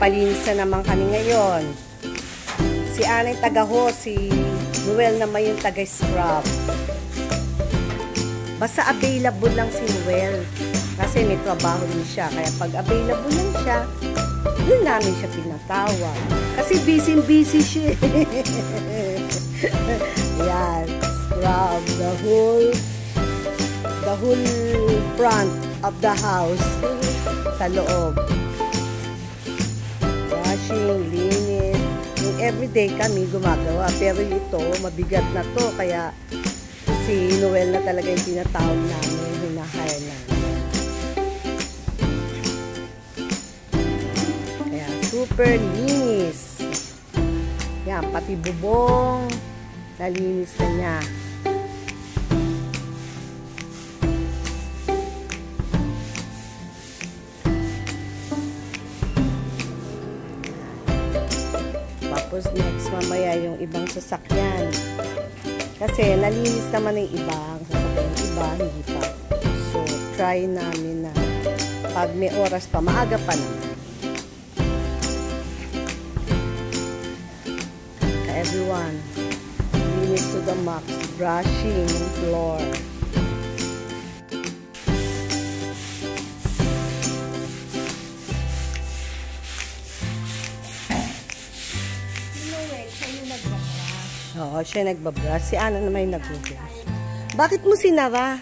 Magpapalinis na naman kami ngayon. Si Ana yung taga-hose, si Noel naman yung taga-scrub. Basta available lang si Noel. Kasi may trabaho din siya. Kaya pag available lang siya, yun namin siya pinatawag. Kasi busy siya. Yan. Scrub the whole front of the house. Sa loob. Washing, linis. Yung everyday kami gumagawa. Pero ito, mabigat na to. Kaya si Noel na talaga yung tinatawag namin. Hinahire namin. Kaya super linis. Yan, pati bubong. Nalinis na niya. Tapos next mamaya yung ibang sasakyan. Kasi nalinis naman yung ibang sasakyan. Yung iba, hindi pa. So, try namin na pag may oras pa, maaga pa naman. Everyone, linis to the max, brushing yung floor. Oo, siya nagbabrush. Si Ana naman yung nag-brush. Bakit mo sinara?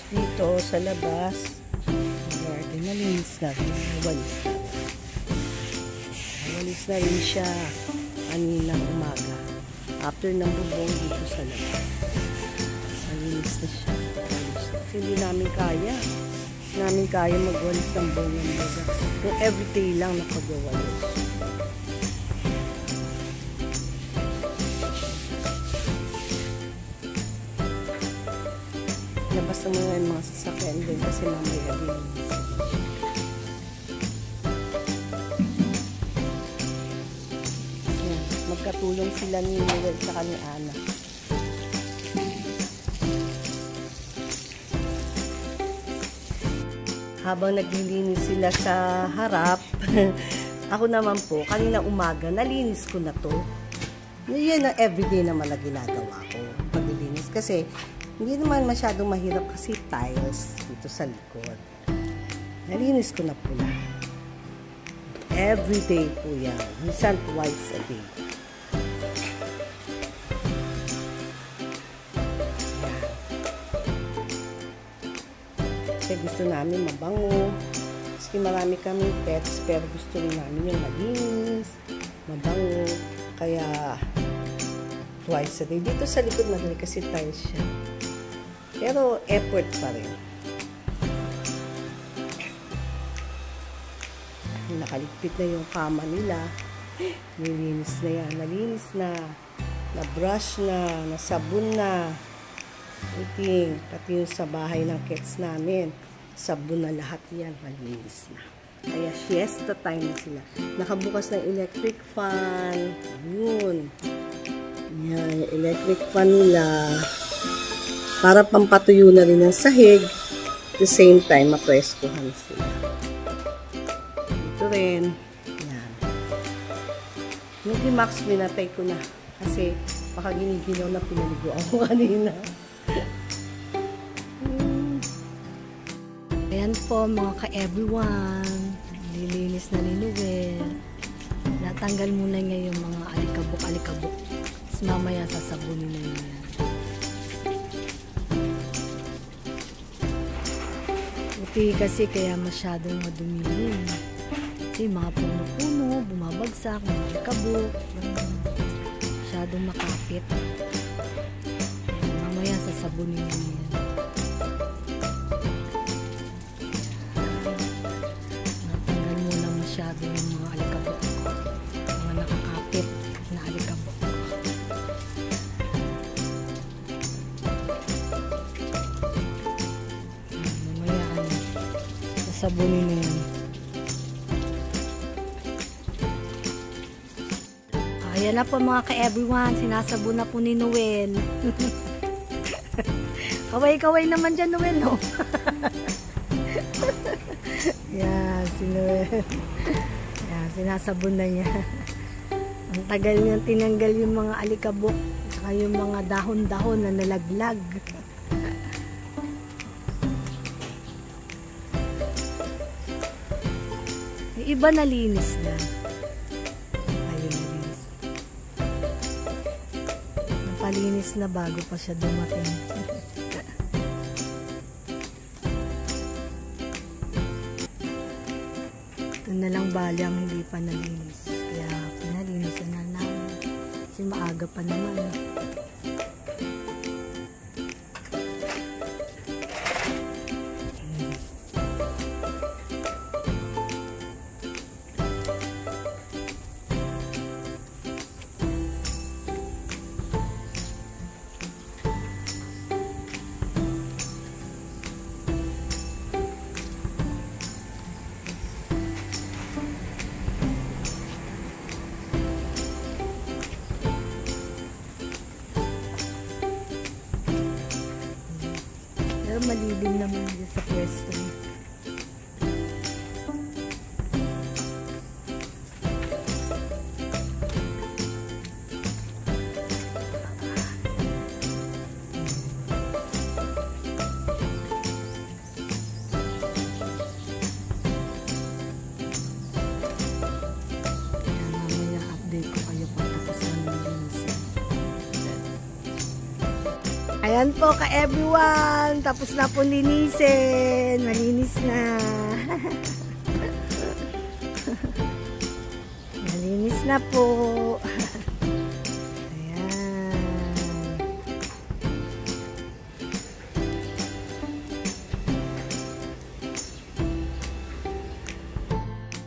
Dito sa labas, garden, nalinis na rin. Nawalis na rin siya kaninang umaga. After ng bubong dito sa labas. Nalinis na siya. Kasi hindi namin kaya. Magwalis ng buong baga. Yung everyday lang na pagwawalis. Labas na muna yung mga sasakyan din kasi mamaya din. Yan. Magkatulong sila ni Noel sa ni Ana. Habang naglilinis sila sa harap, ako naman po, kanina umaga, nalinis ko na to. Yan ang everyday naman na ginagawa ko, paglilinis. Kasi, hindi naman masyadong mahirap kasi tiles dito sa likod. Nalinis ko na po na. Everyday po yan. Minsan twice a day. Kasi gusto namin mabango. Kasi marami kaming pets, pero gusto rin namin yung malinis, mabango. Kaya, twice a day. Dito sa likod madali kasi tiles siya. Pero, effort pa rin. Nakaligpit na yung kama nila. Nilinis na yan. Nalinis na. Na-brush na. Nasabon na. Pati yung sa bahay ng cats namin. Sabon na lahat yan. Malinis na. Kaya siesta time na sila. Nakabukas ng electric fan. Yun. Yan. Yung electric fan nila. Para pampatuyo na rin ng sahig. At the same time, mapreskohan sila. Ito rin. Yan. Yung Max, minatay ko na. Kasi baka giniginaw na pinaligo ako kanina. Ayan po mga ka-everyone. Nililinis na ni Noel. Natanggal muna niya yung mga alikabok-alikabok. Tapos mamaya sasabunin na niya. Buti kasi kaya masyadong madumi. Kasi mga puno-puno, bumabagsak, mga alikabok. Masyadong makapit. Mamaya sasabunin na niya. Natanggal muna masyado yung mga alikabok. Mga nakakapit na alikabok. Sabunin na yan. Ayan na po mga ka-everyone. Sinasabon na po ni Noel. Kaway-kaway naman dyan, Noel, no? Yan, si Noel. Yan, sinasabon na niya. Ang tagal niyang tinanggal yung mga alikabok saka yung mga dahon-dahon na nalaglag. Yung iba nalinis na. Ayun, nalinis. Napalinis na bago pa siya dumating. Ito na lang bali ang hindi pa nalinis. Kaya pinalinisan na namin. Kasi maaga pa naman. Malilim naman dyan sa pwesto. Mamaya update ko kayo pagkatapos ng nilinisin. Ayan po ka-everyone, tapos na po linisin, malinis na. Malinis na po. Ayan.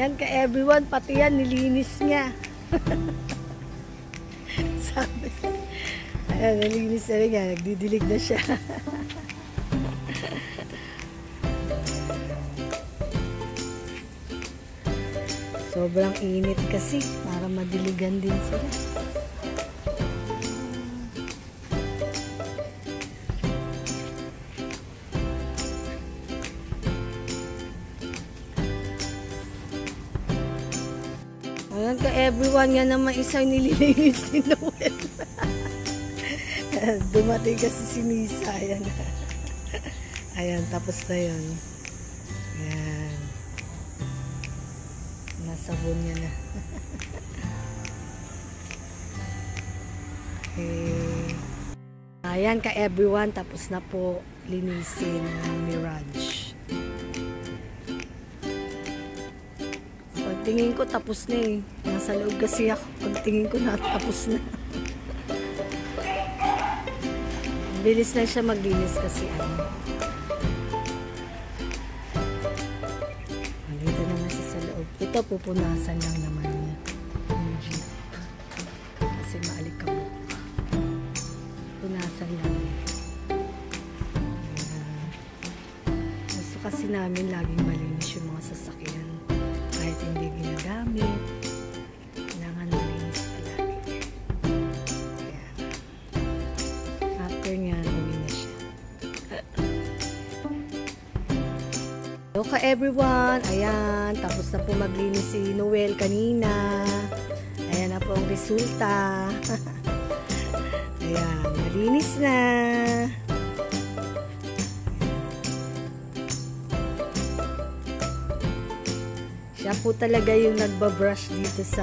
Ayan ka-everyone, pati yan nilinis niya. Sabi. Ayan, nalinis na rin yan. Nagdidilig na siya. Sobrang init kasi. Para madiligan din sila. Ayan ka everyone, nga naman isang nililinis ni Noel. Dumating kasi si Nisa. Ayan. Ayan, tapos na yun. Ayan. Nasabon niya na. Okay. Ayan ka everyone, tapos na po linisin ng Mirage. Pagtingin ko tapos na eh. Nasa loob kasi ako. Pagtingin ko na tapos na. Bilis na siya maglinis kasi ano. Dito naman siya sa loob. Ito pupunasan lang naman niya. Yung jeep. Kasi maalikabok. Punasan lang. Gusto kasi namin laging malinis yung mga sasakyan. Kahit hindi ginagamit. Kailangan malinis palagi. Niyan, uwi na siya. Hello ka everyone, ayan, tapos na po maglinis si Noel kanina. Ayan na po ang resulta. Ayan, malinis na. Siya po talaga yung nagbabrush dito sa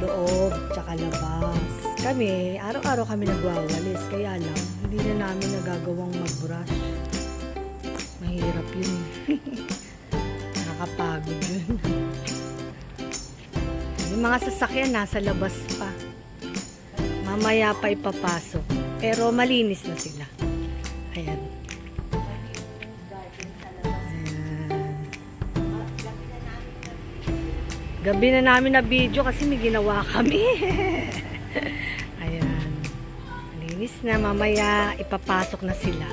loob tsaka labas. Kami, araw-araw kami nagwawalis. Kaya lang, hindi na namin nagagawang mag-brush. Mahirap yun. Nakakapagod yun. Yung mga sasakyan nasa labas pa. Mamaya pa ipapasok. Pero malinis na sila. Ayan. Gabi na namin na video kasi may ginawa kami. Ayan. Malinis na. Mamaya ipapasok na sila.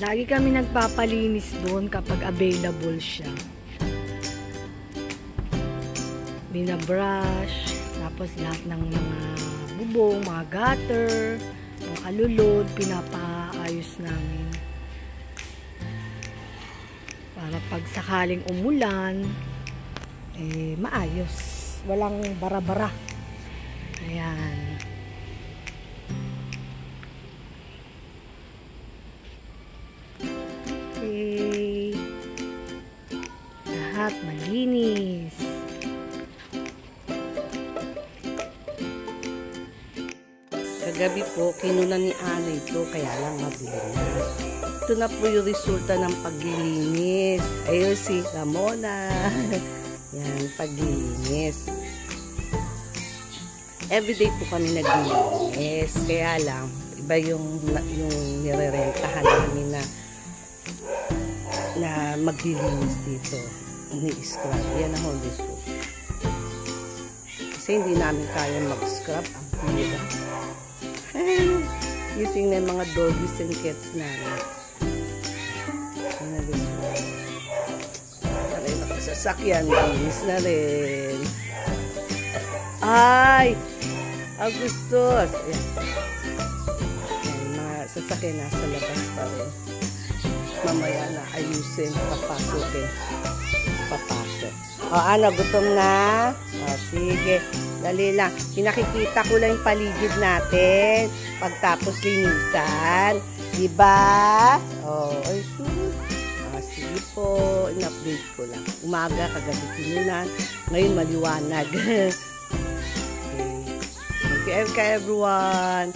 Lagi kami nagpapalinis doon kapag available siya. Binabrush, tapos lahat ng mga bubong, mga gutter, mga kalulod, pinapaayos namin. Para pag sakaling umulan, maayos. Walang bara-bara. Ayan. Okay. Lahat malinis. Kagabi po, kinunan ni Ana ito, kaya lang mabili na. Ito na po yung resulta ng paglilinis. Ayun si Ramona. Yan, paglilinis. Everyday po kami naglilinis. Kaya lang, iba yung nirerentahan namin na maglilinis dito. Ni-scrub. Yan ang Holy Soup. Kasi hindi namin kaya mag-scrub. Ang hirap. Using na yung mga doggies and cats namin. Narin ako sa sasakyan. Linis na rin. Ay! Agustos! Ayan. Mga sasakyan nasa labas pa rin. Mamaya na ayusin. Papasok. O ano, gutom na? O sige. Dali lang. Pinakikita ko lang yung paligid natin. Pagtapos linisan. Diba? O, ay sus. Sige po. In-update ko lang. Umaga, kagabi kinunan. Ngayon maliwanag. Okay. Thank you everyone.